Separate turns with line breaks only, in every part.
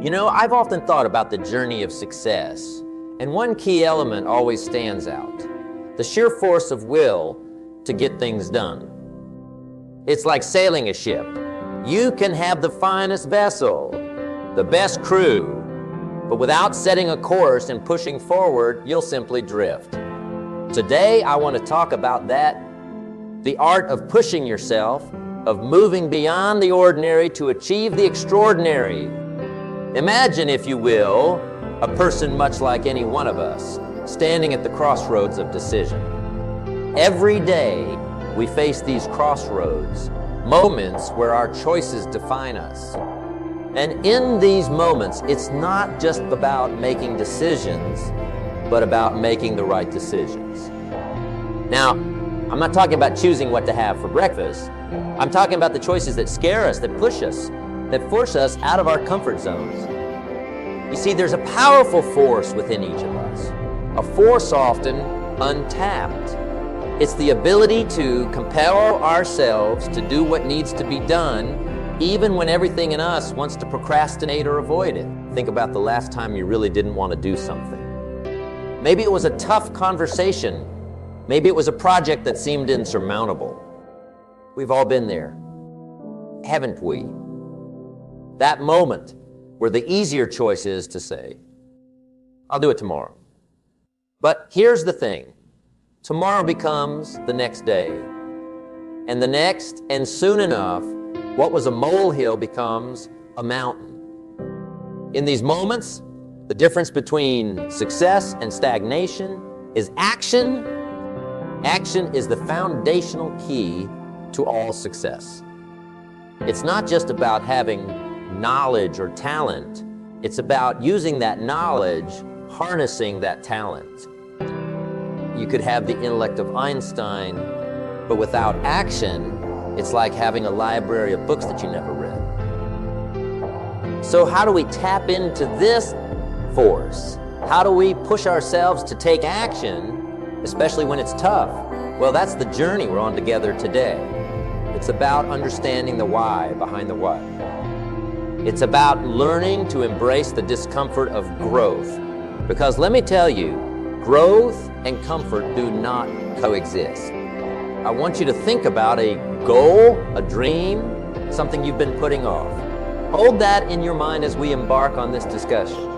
You know, I've often thought about the journey of success, and one key element always stands out: the sheer force of will to get things done. It's like sailing a ship. You can have the finest vessel, the best crew, but without setting a course and pushing forward, you'll simply drift. Today, I want to talk about that, the art of pushing yourself, of moving beyond the ordinary to achieve the extraordinary. Imagine, if you will, a person much like any one of us, standing at the crossroads of decision. Every day, we face these crossroads, moments where our choices define us. And in these moments, it's not just about making decisions, but about making the right decisions. Now, I'm not talking about choosing what to have for breakfast. I'm talking about the choices that scare us, that push us, that force us out of our comfort zones. You see, there's a powerful force within each of us, a force often untapped. It's the ability to compel ourselves to do what needs to be done, even when everything in us wants to procrastinate or avoid it. Think about the last time you really didn't want to do something. Maybe it was a tough conversation. Maybe it was a project that seemed insurmountable. We've all been there, haven't we? That moment where the easier choice is to say, I'll do it tomorrow. But here's the thing. Tomorrow becomes the next day, and the next, and soon enough, what was a molehill becomes a mountain. In these moments, the difference between success and stagnation is action. Action is the foundational key to all success. It's not just about having knowledge or talent. It's about using that knowledge, harnessing that talent. You could have the intellect of Einstein, but without action, it's like having a library of books that you never read. So how do we tap into this force? How do we push ourselves to take action, especially when it's tough? Well, that's the journey we're on together today. It's about understanding the why behind the what. It's about learning to embrace the discomfort of growth. Because let me tell you, growth and comfort do not coexist. I want you to think about a goal, a dream, something you've been putting off. Hold that in your mind as we embark on this discussion.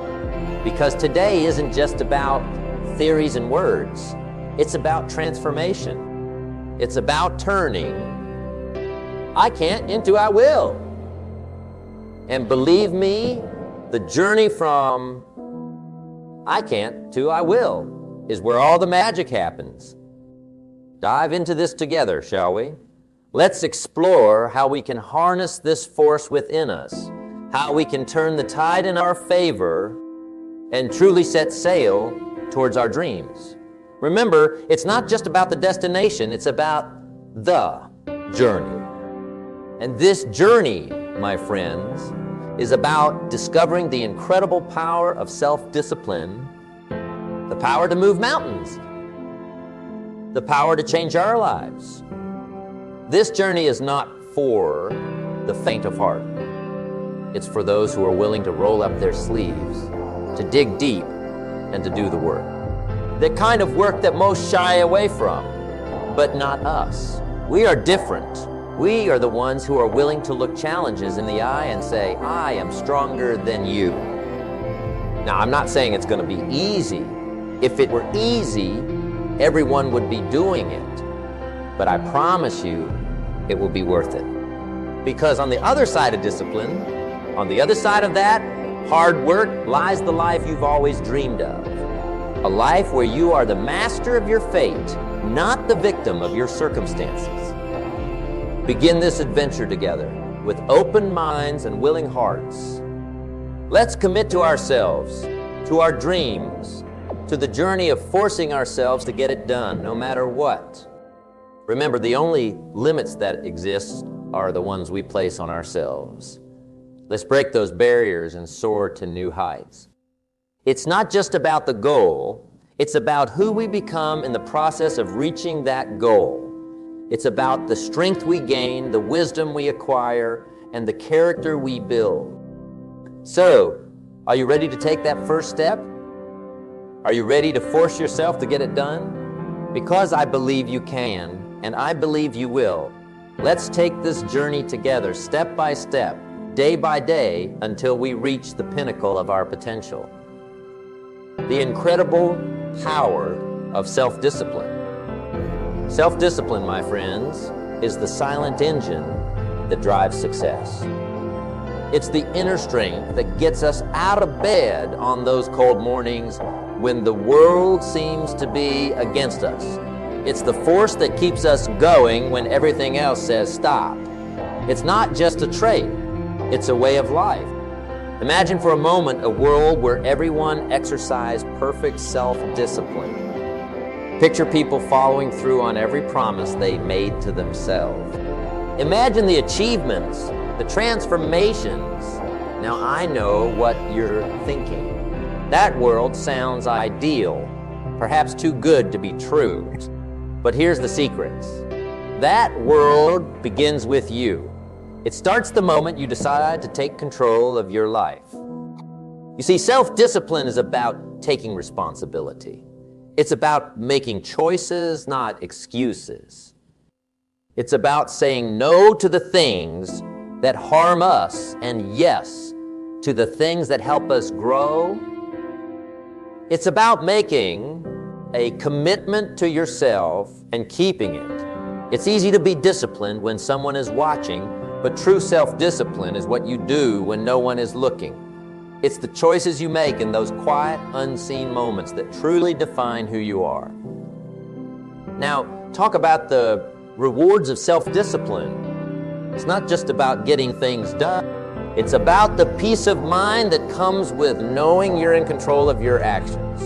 Because today isn't just about theories and words. It's about transformation. It's about turning I can't into I will. And believe me, the journey from I can't to I will is where all the magic happens. Dive into this together, shall we? Let's explore how we can harness this force within us, how we can turn the tide in our favor and truly set sail towards our dreams. Remember, it's not just about the destination, it's about the journey. And this journey, my friends, is about discovering the incredible power of self-discipline, the power to move mountains, the power to change our lives. This journey is not for the faint of heart. It's for those who are willing to roll up their sleeves, to dig deep, and to do the work. The kind of work that most shy away from, but not us. We are different. We are the ones who are willing to look challenges in the eye and say, I am stronger than you. Now, I'm not saying it's going to be easy. If it were easy, everyone would be doing it. But I promise you, it will be worth it. Because on the other side of discipline, on the other side of that hard work, lies the life you've always dreamed of. A life where you are the master of your fate, not the victim of your circumstances. Begin this adventure together with open minds and willing hearts. Let's commit to ourselves, to our dreams, to the journey of forcing ourselves to get it done, no matter what. Remember, the only limits that exist are the ones we place on ourselves. Let's break those barriers and soar to new heights. It's not just about the goal, it's about who we become in the process of reaching that goal. It's about the strength we gain, the wisdom we acquire, and the character we build. So, Are you ready to take that first step? Are you ready to force yourself to get it done? Because I believe you can, and I believe you will. Let's take this journey together, step by step, day by day, until we reach the pinnacle of our potential. The incredible power of self-discipline. Self-discipline, my friends, is the silent engine that drives success. It's the inner strength that gets us out of bed on those cold mornings when the world seems to be against us. It's the force that keeps us going when everything else says stop. It's not just a trait, it's a way of life. Imagine for a moment a world where everyone exercised perfect self-discipline. Picture people following through on every promise they made to themselves. Imagine the achievements, the transformations. Now I know what you're thinking. That world sounds ideal, perhaps too good to be true. But here's the secrets. That world begins with you. It starts the moment you decide to take control of your life. You see, self-discipline is about taking responsibility. It's about making choices, not excuses. It's about saying no to the things that harm us and yes to the things that help us grow. It's about making a commitment to yourself and keeping it. It's easy to be disciplined when someone is watching, but true self-discipline is what you do when no one is looking. It's the choices you make in those quiet, unseen moments that truly define who you are. Now, talk about the rewards of self-discipline. It's not just about getting things done. It's about the peace of mind that comes with knowing you're in control of your actions.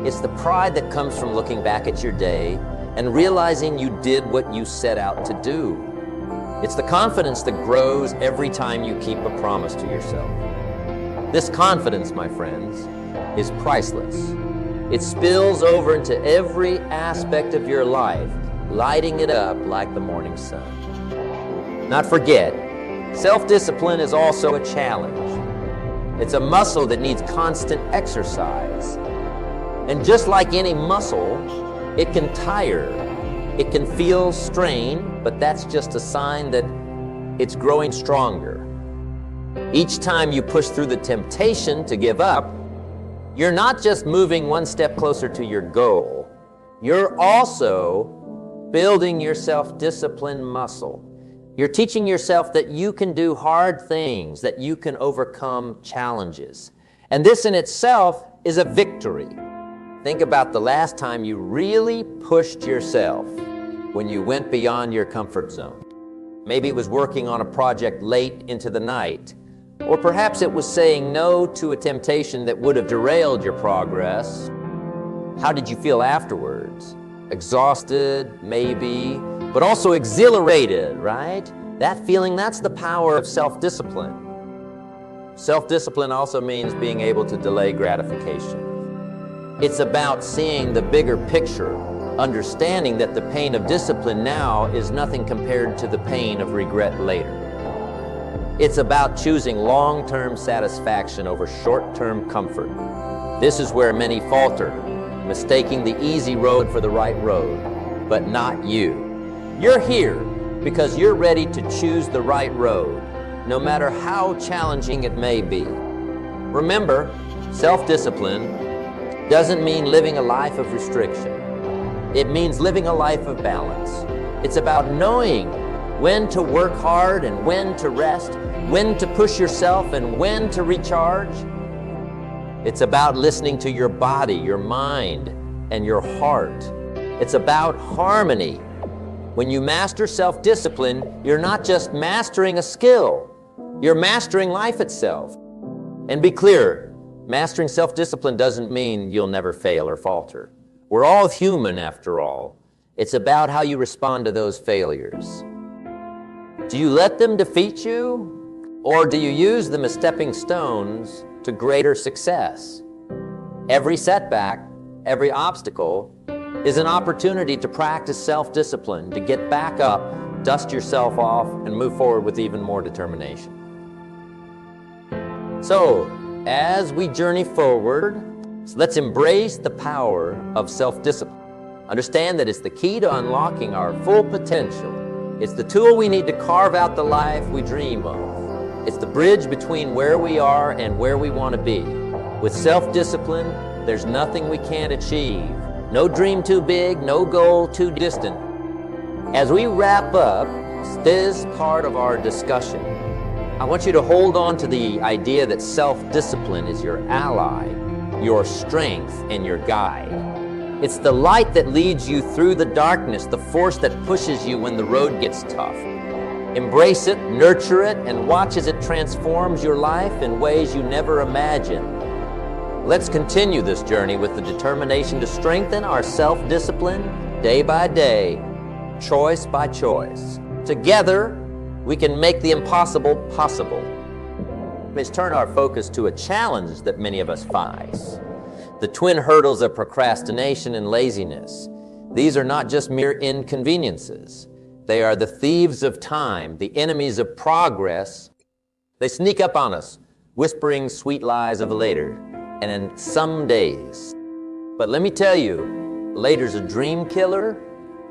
It's the pride that comes from looking back at your day and realizing you did what you set out to do. It's the confidence that grows every time you keep a promise to yourself. This confidence, my friends, is priceless. It spills over into every aspect of your life, lighting it up like the morning sun. Not forget, self-discipline is also a challenge. It's a muscle that needs constant exercise. And just like any muscle, it can tire. It can feel strained, but that's just a sign that it's growing stronger. Each time you push through the temptation to give up, you're not just moving one step closer to your goal. You're also building your self-discipline muscle. You're teaching yourself that you can do hard things, that you can overcome challenges. And this in itself is a victory. Think about the last time you really pushed yourself, when you went beyond your comfort zone. Maybe it was working on a project late into the night, or perhaps it was saying no to a temptation that would have derailed your progress. How did you feel afterwards? Exhausted, maybe, but also exhilarated, right? That feeling, that's the power of self-discipline. Self-discipline also means being able to delay gratification. It's about seeing the bigger picture, understanding that the pain of discipline now is nothing compared to the pain of regret later. It's about choosing long-term satisfaction over short-term comfort. This is where many falter, mistaking the easy road for the right road, but not you. You're here because you're ready to choose the right road, no matter how challenging it may be. Remember, self-discipline doesn't mean living a life of restriction. It means living a life of balance. It's about knowing when to work hard and when to rest, when to push yourself and when to recharge. It's about listening to your body, your mind, and your heart. It's about harmony. When you master self-discipline, you're not just mastering a skill, you're mastering life itself. And be clear, mastering self-discipline doesn't mean you'll never fail or falter. We're all human after all. It's about how you respond to those failures. Do you let them defeat you? Or do you use them as stepping stones to greater success? Every setback, every obstacle is an opportunity to practice self-discipline, to get back up, dust yourself off, and move forward with even more determination. So, as we journey forward, let's embrace the power of self-discipline. Understand that it's the key to unlocking our full potential. It's the tool we need to carve out the life we dream of. It's the bridge between where we are and where we want to be. With self-discipline, there's nothing we can't achieve. No dream too big, no goal too distant. As we wrap up this part of our discussion, I want you to hold on to the idea that self-discipline is your ally, your strength, and your guide. It's the light that leads you through the darkness, the force that pushes you when the road gets tough. Embrace it, nurture it, and watch as it transforms your life in ways you never imagined. Let's continue this journey with the determination to strengthen our self-discipline day by day, choice by choice. Together, we can make the impossible possible. Let's turn our focus to a challenge that many of us face. The twin hurdles of procrastination and laziness. These are not just mere inconveniences. They are the thieves of time, the enemies of progress. They sneak up on us, whispering sweet lies of later, and in some days. But let me tell you, later's a dream killer,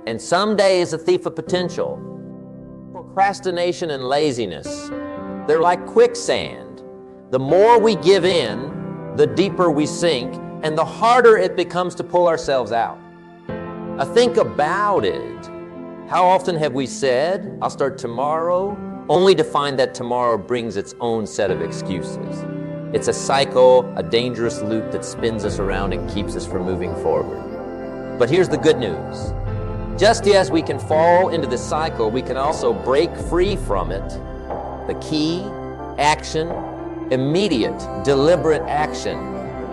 and someday is a thief of potential. Procrastination and laziness, they're like quicksand. The more we give in, the deeper we sink, and the harder it becomes to pull ourselves out. Think about it. How often have we said, I'll start tomorrow, only to find that tomorrow brings its own set of excuses? It's a cycle, a dangerous loop that spins us around and keeps us from moving forward. But here's the good news. Just as we can fall into the cycle, we can also break free from it. The key, action, immediate, deliberate action.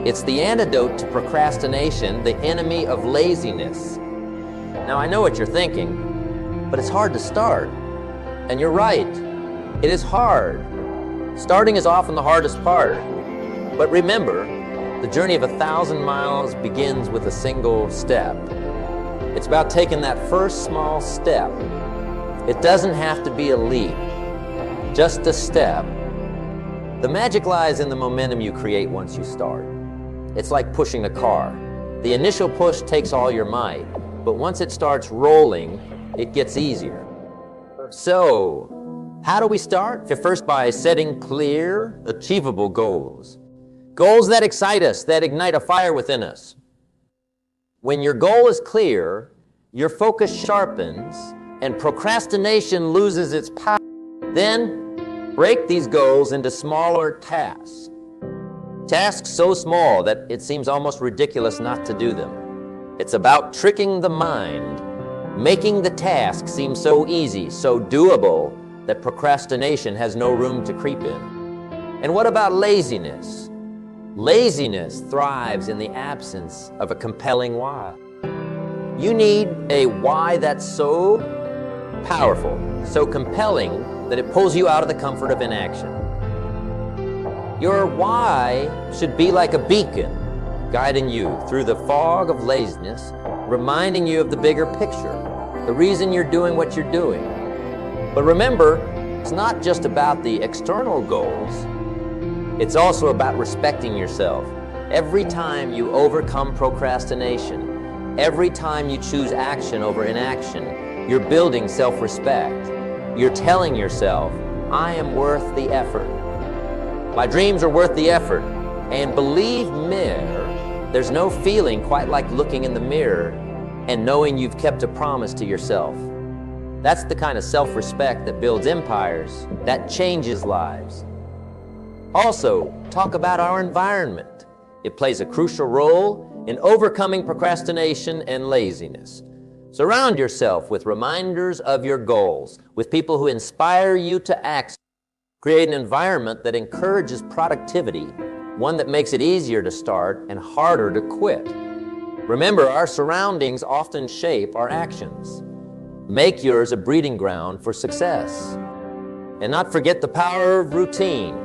It's the antidote to procrastination, the enemy of laziness. Now, I know what you're thinking, but it's hard to start. And you're right, it is hard. Starting is often the hardest part. But remember, the journey of 1,000 miles begins with a single step. It's about taking that first small step. It doesn't have to be a leap, just a step. The magic lies in the momentum you create once you start. It's like pushing a car. The initial push takes all your might, but once it starts rolling, it gets easier. So, how do we start? First, by setting clear, achievable goals. Goals that excite us, that ignite a fire within us. When your goal is clear, your focus sharpens, and procrastination loses its power. Then, break these goals into smaller tasks. Tasks so small that it seems almost ridiculous not to do them. It's about tricking the mind, making the task seem so easy, so doable, that procrastination has no room to creep in. And what about laziness? Laziness thrives in the absence of a compelling why. You need a why that's so powerful, so compelling, that it pulls you out of the comfort of inaction. Your why should be like a beacon, guiding you through the fog of laziness, reminding you of the bigger picture, the reason you're doing what you're doing. But remember, it's not just about the external goals. It's also about respecting yourself. Every time you overcome procrastination, every time you choose action over inaction, you're building self-respect. You're telling yourself, I am worth the effort. My dreams are worth the effort. And believe me, there's no feeling quite like looking in the mirror and knowing you've kept a promise to yourself. That's the kind of self-respect that builds empires, that changes lives. Also, talk about our environment. It plays a crucial role in overcoming procrastination and laziness. Surround yourself with reminders of your goals, with people who inspire you to act. Create an environment that encourages productivity, one that makes it easier to start and harder to quit. Remember, our surroundings often shape our actions. Make yours a breeding ground for success. And not forget the power of routine.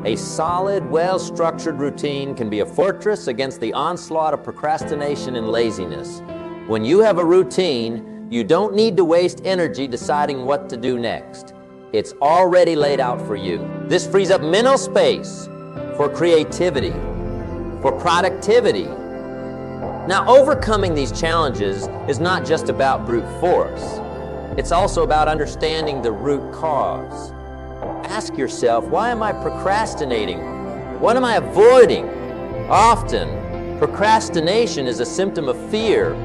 A solid, well-structured routine can be a fortress against the onslaught of procrastination and laziness. When you have a routine, you don't need to waste energy deciding what to do next. It's already laid out for you. This frees up mental space for creativity, for productivity. Now, overcoming these challenges is not just about brute force. It's also about understanding the root cause. Ask yourself, why am I procrastinating? What am I avoiding? Often, procrastination is a symptom of fear.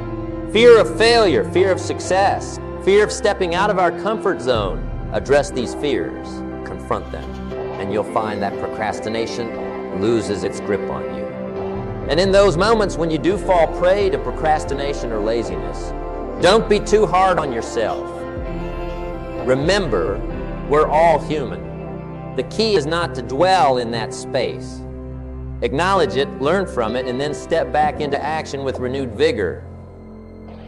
Fear of failure, fear of success, fear of stepping out of our comfort zone. Address these fears, confront them, and you'll find that procrastination loses its grip on you. And in those moments when you do fall prey to procrastination or laziness, don't be too hard on yourself. Remember, we're all human. The key is not to dwell in that space. Acknowledge it, learn from it, and then step back into action with renewed vigor.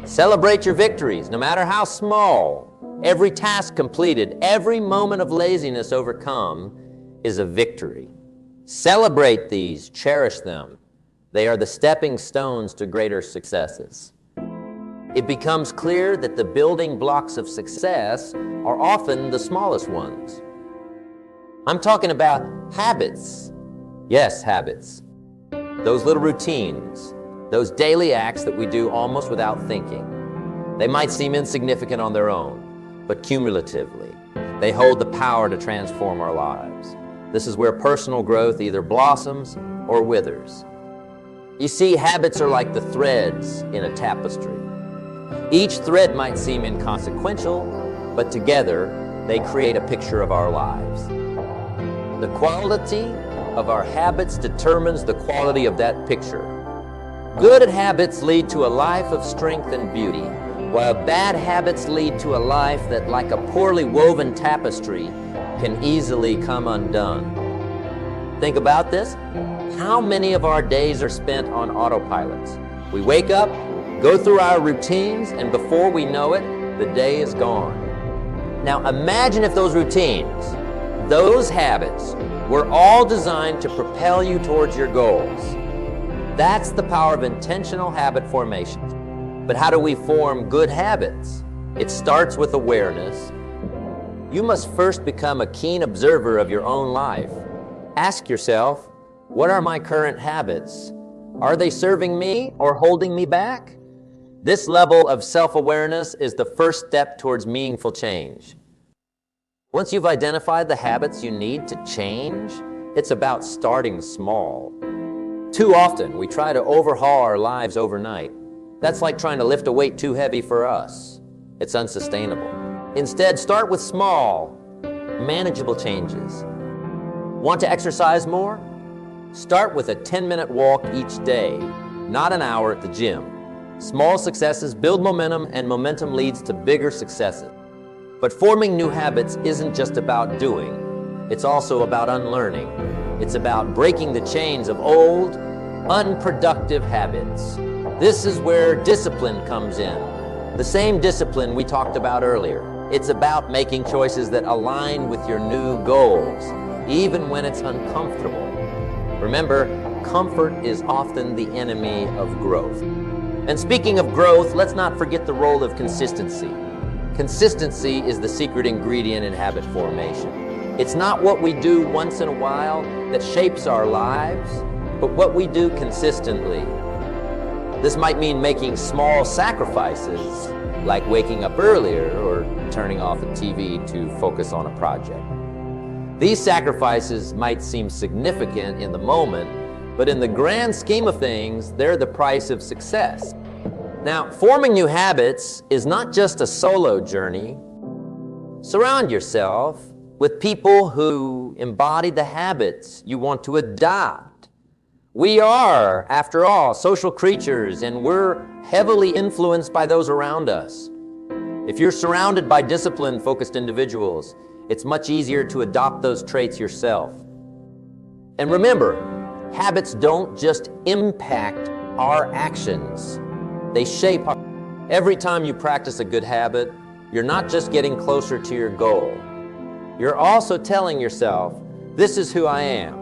Celebrate your victories, no matter how small. Every task completed, every moment of laziness overcome is a victory. Celebrate these, cherish them. They are the stepping stones to greater successes. It becomes clear that the building blocks of success are often the smallest ones. I'm talking about habits. Yes, habits. Those little routines, those daily acts that we do almost without thinking. They might seem insignificant on their own, but cumulatively, they hold the power to transform our lives. This is where personal growth either blossoms or withers. You see, habits are like the threads in a tapestry. Each thread might seem inconsequential, but together they create a picture of our lives. The quality of our habits determines the quality of that picture. Good habits lead to a life of strength and beauty, while bad habits lead to a life that, like a poorly woven tapestry, can easily come undone. Think about this. How many of our days are spent on autopilots? We wake up, go through our routines, and before we know it, the day is gone. Now imagine if those routines, those habits, were all designed to propel you towards your goals. That's the power of intentional habit formation. But how do we form good habits? It starts with awareness. You must first become a keen observer of your own life. Ask yourself, what are my current habits? Are they serving me or holding me back? This level of self-awareness is the first step towards meaningful change. Once you've identified the habits you need to change, it's about starting small. Too often, we try to overhaul our lives overnight. That's like trying to lift a weight too heavy for us. It's unsustainable. Instead, start with small, manageable changes. Want to exercise more? Start with a 10-minute walk each day, not an hour at the gym. Small successes build momentum, and momentum leads to bigger successes. But forming new habits isn't just about doing. It's also about unlearning. It's about breaking the chains of old, unproductive habits. This is where discipline comes in. The same discipline we talked about earlier. It's about making choices that align with your new goals, even when it's uncomfortable. Remember, comfort is often the enemy of growth. And speaking of growth, let's not forget the role of consistency. Consistency is the secret ingredient in habit formation. It's not what we do once in a while that shapes our lives, but what we do consistently. This might mean making small sacrifices, like waking up earlier or turning off the TV to focus on a project. These sacrifices might seem significant in the moment, but in the grand scheme of things, they're the price of success. Now, forming new habits is not just a solo journey. Surround yourself with people who embody the habits you want to adopt. We are, after all, social creatures, and we're heavily influenced by those around us. If you're surrounded by discipline-focused individuals, it's much easier to adopt those traits yourself. And remember, habits don't just impact our actions. They shape our... Every time you practice a good habit, you're not just getting closer to your goal. You're also telling yourself, this is who I am.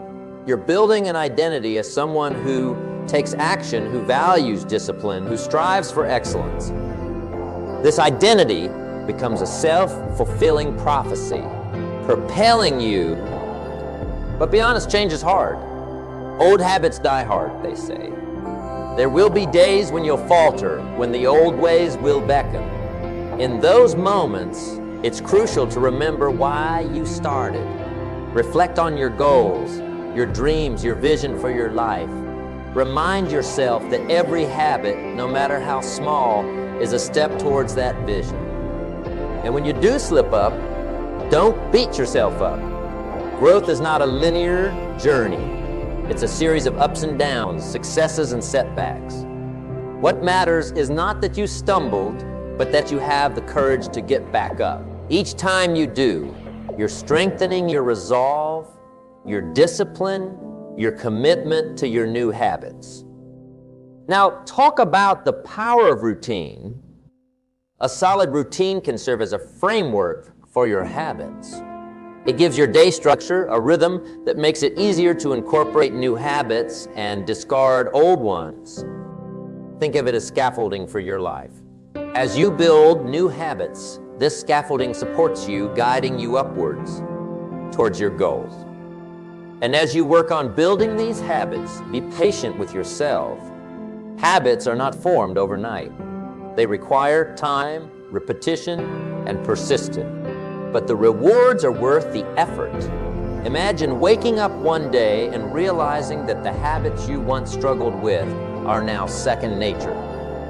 You're building an identity as someone who takes action, who values discipline, who strives for excellence. This identity becomes a self-fulfilling prophecy, propelling you. But be honest, change is hard. Old habits die hard, they say. There will be days when you'll falter, when the old ways will beckon. In those moments, it's crucial to remember why you started. Reflect on your goals, your dreams, your vision for your life. Remind yourself that every habit, no matter how small, is a step towards that vision. And when you do slip up, don't beat yourself up. Growth is not a linear journey. It's a series of ups and downs, successes and setbacks. What matters is not that you stumbled, but that you have the courage to get back up. Each time you do, you're strengthening your resolve, your discipline, your commitment to your new habits. Now, talk about the power of routine. A solid routine can serve as a framework for your habits. It gives your day structure, a rhythm that makes it easier to incorporate new habits and discard old ones. Think of it as scaffolding for your life. As you build new habits, this scaffolding supports you, guiding you upwards towards your goals. And as you work on building these habits, be patient with yourself. Habits are not formed overnight. They require time, repetition, and persistence. But the rewards are worth the effort. Imagine waking up one day and realizing that the habits you once struggled with are now second nature.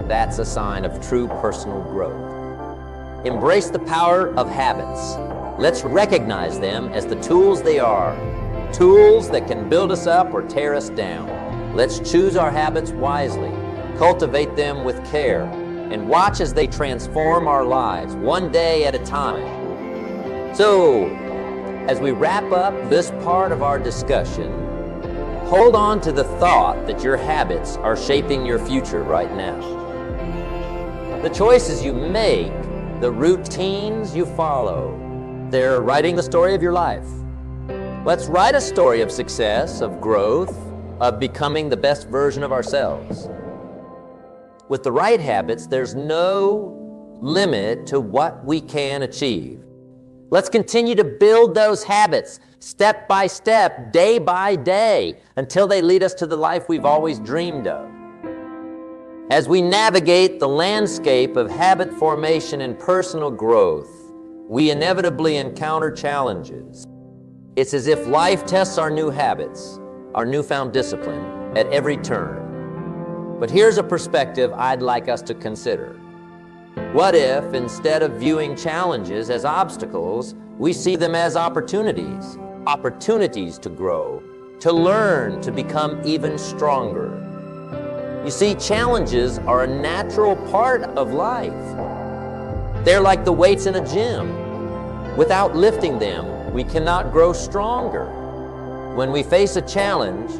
That's a sign of true personal growth. Embrace the power of habits. Let's recognize them as the tools they are. Tools that can build us up or tear us down. Let's choose our habits wisely, cultivate them with care, and watch as they transform our lives, one day at a time. So, as we wrap up this part of our discussion, hold on to the thought that your habits are shaping your future right now. The choices you make, the routines you follow, they're writing the story of your life. Let's write a story of success, of growth, of becoming the best version of ourselves. With the right habits, there's no limit to what we can achieve. Let's continue to build those habits step by step, day by day, until they lead us to the life we've always dreamed of. As we navigate the landscape of habit formation and personal growth, we inevitably encounter challenges. It's as if life tests our new habits, our newfound discipline, at every turn. But here's a perspective I'd like us to consider. What if, instead of viewing challenges as obstacles, we see them as opportunities? Opportunities to grow, to learn, to become even stronger. You see, challenges are a natural part of life. They're like the weights in a gym. Without lifting them, we cannot grow stronger. When we face a challenge,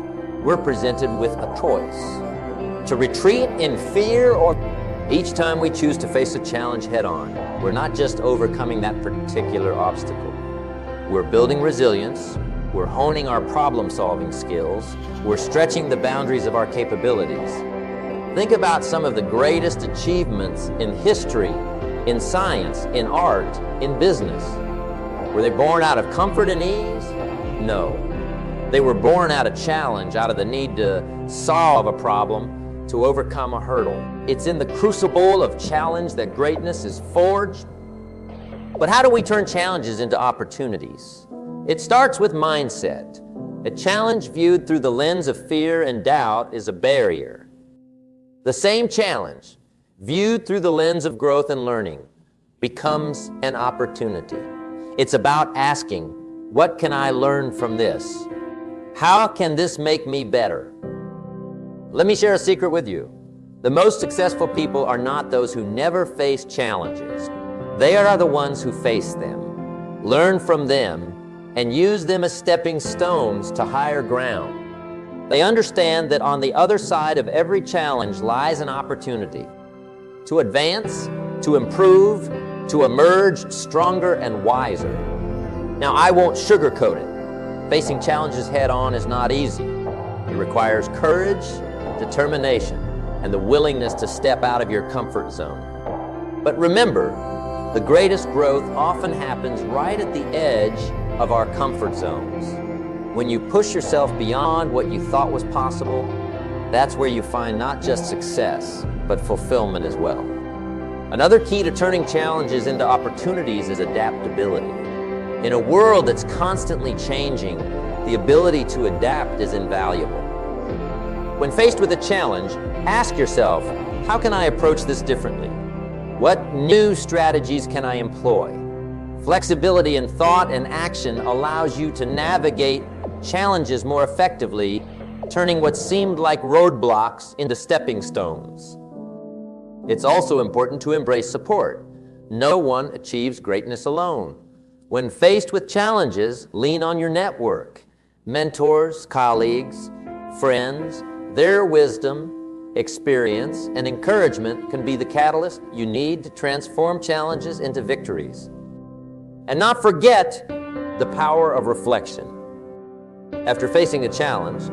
we're presented with a choice. To retreat in fear or each time we choose to face a challenge head-on, we're not just overcoming that particular obstacle. We're building resilience, we're honing our problem-solving skills, we're stretching the boundaries of our capabilities. Think about some of the greatest achievements in history, in science, in art, in business. Were they born out of comfort and ease? No. They were born out of challenge, out of the need to solve a problem, to overcome a hurdle. It's in the crucible of challenge that greatness is forged. But how do we turn challenges into opportunities? It starts with mindset. A challenge viewed through the lens of fear and doubt is a barrier. The same challenge, viewed through the lens of growth and learning, becomes an opportunity. It's about asking, what can I learn from this? How can this make me better? Let me share a secret with you. The most successful people are not those who never face challenges. They are the ones who face them, learn from them, and use them as stepping stones to higher ground. They understand that on the other side of every challenge lies an opportunity to advance, to improve, to emerge stronger and wiser. Now, I won't sugarcoat it. Facing challenges head-on is not easy. It requires courage, determination, and the willingness to step out of your comfort zone. But remember, the greatest growth often happens right at the edge of our comfort zones. When you push yourself beyond what you thought was possible, that's where you find not just success, but fulfillment as well. Another key to turning challenges into opportunities is adaptability. In a world that's constantly changing, the ability to adapt is invaluable. When faced with a challenge, ask yourself, how can I approach this differently? What new strategies can I employ? Flexibility in thought and action allows you to navigate challenges more effectively, turning what seemed like roadblocks into stepping stones. It's also important to embrace support. No one achieves greatness alone. When faced with challenges, lean on your network. Mentors, colleagues, friends, their wisdom, experience, and encouragement can be the catalyst you need to transform challenges into victories. And not forget the power of reflection. After facing a challenge,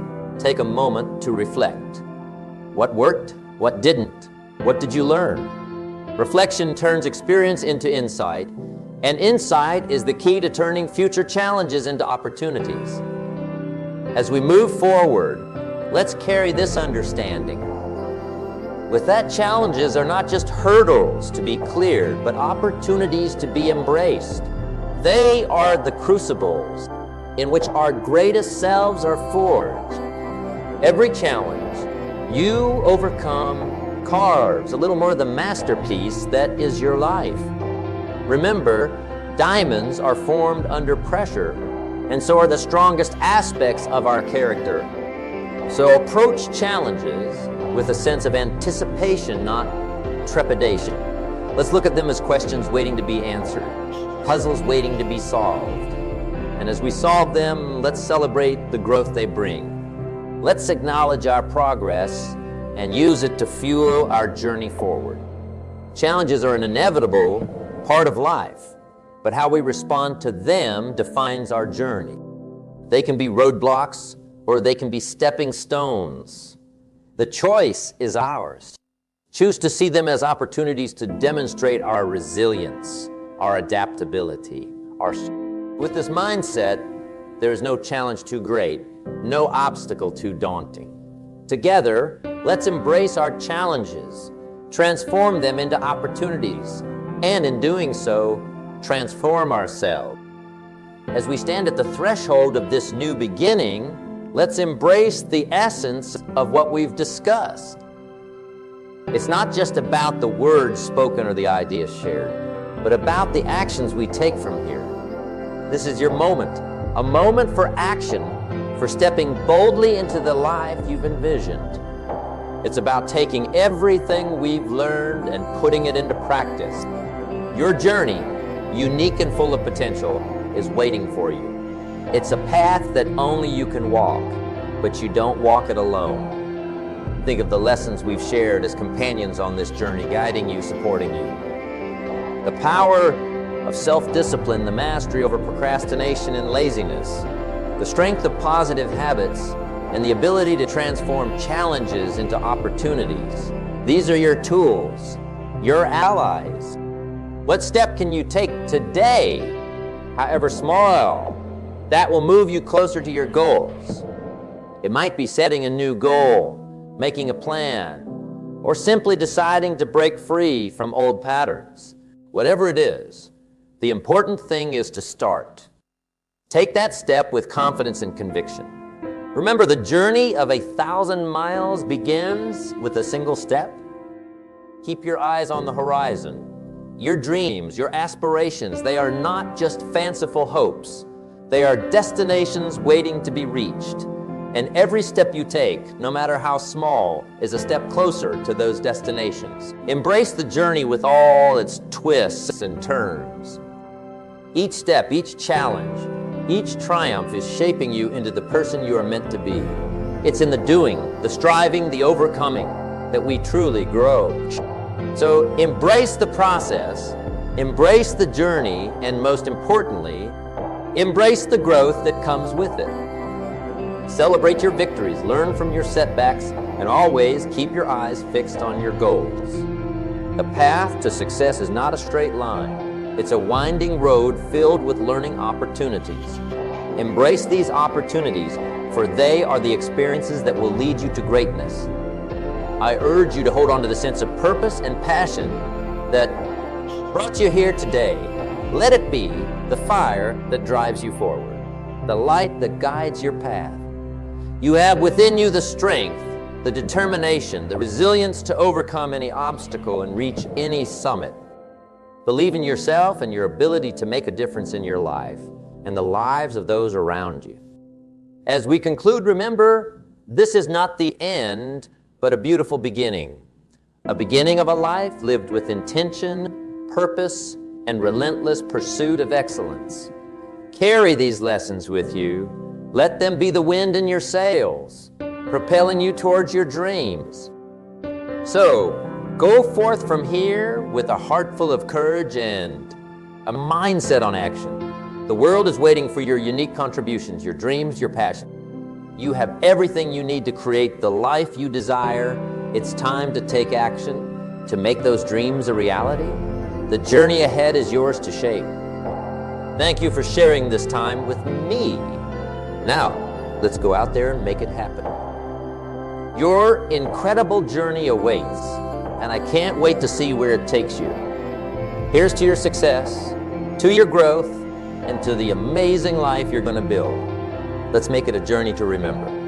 take a moment to reflect. What worked? What didn't? What did you learn? Reflection turns experience into insight, and insight is the key to turning future challenges into opportunities. As we move forward, let's carry this understanding. With that, challenges are not just hurdles to be cleared, but opportunities to be embraced. They are the crucibles in which our greatest selves are forged. Every challenge you overcome carves a little more of the masterpiece that is your life. Remember, diamonds are formed under pressure, and so are the strongest aspects of our character. So approach challenges with a sense of anticipation, not trepidation. Let's look at them as questions waiting to be answered, puzzles waiting to be solved. And as we solve them, let's celebrate the growth they bring. Let's acknowledge our progress and use it to fuel our journey forward. Challenges are an inevitable part of life, but how we respond to them defines our journey. They can be roadblocks or they can be stepping stones. The choice is ours. Choose to see them as opportunities to demonstrate our resilience, our adaptability, With this mindset, there is no challenge too great, no obstacle too daunting. Together, let's embrace our challenges, transform them into opportunities, and in doing so, transform ourselves. As we stand at the threshold of this new beginning, let's embrace the essence of what we've discussed. It's not just about the words spoken or the ideas shared, but about the actions we take from here. This is your moment, a moment for action, for stepping boldly into the life you've envisioned. It's about taking everything we've learned and putting it into practice. Your journey, unique and full of potential, is waiting for you. It's a path that only you can walk, but you don't walk it alone. Think of the lessons we've shared as companions on this journey, guiding you, supporting you. The power of self-discipline, the mastery over procrastination and laziness, the strength of positive habits, and the ability to transform challenges into opportunities. These are your tools, your allies. What step can you take today, however small, that will move you closer to your goals? It might be setting a new goal, making a plan, or simply deciding to break free from old patterns. Whatever it is, the important thing is to start. Take that step with confidence and conviction. Remember, the journey of 1,000 miles begins with a single step. Keep your eyes on the horizon. Your dreams, your aspirations, they are not just fanciful hopes. They are destinations waiting to be reached. And every step you take, no matter how small, is a step closer to those destinations. Embrace the journey with all its twists and turns. Each step, each challenge, each triumph is shaping you into the person you are meant to be. It's in the doing, the striving, the overcoming that we truly grow. So embrace the process, embrace the journey, and most importantly, embrace the growth that comes with it. Celebrate your victories, learn from your setbacks, and always keep your eyes fixed on your goals. The path to success is not a straight line. It's a winding road filled with learning opportunities. Embrace these opportunities, for they are the experiences that will lead you to greatness. I urge you to hold on to the sense of purpose and passion that brought you here today. Let it be the fire that drives you forward, the light that guides your path. You have within you the strength, the determination, the resilience to overcome any obstacle and reach any summit. Believe in yourself and your ability to make a difference in your life and the lives of those around you. As we conclude, remember, this is not the end, but a beautiful beginning. A beginning of a life lived with intention, purpose, and relentless pursuit of excellence. Carry these lessons with you. Let them be the wind in your sails, propelling you towards your dreams. So, go forth from here with a heart full of courage and a mindset on action. The world is waiting for your unique contributions, your dreams, your passion. You have everything you need to create the life you desire. It's time to take action, to make those dreams a reality. The journey ahead is yours to shape. Thank you for sharing this time with me. Now, let's go out there and make it happen. Your incredible journey awaits, and I can't wait to see where it takes you. Here's to your success, to your growth, and to the amazing life you're going to build. Let's make it a journey to remember.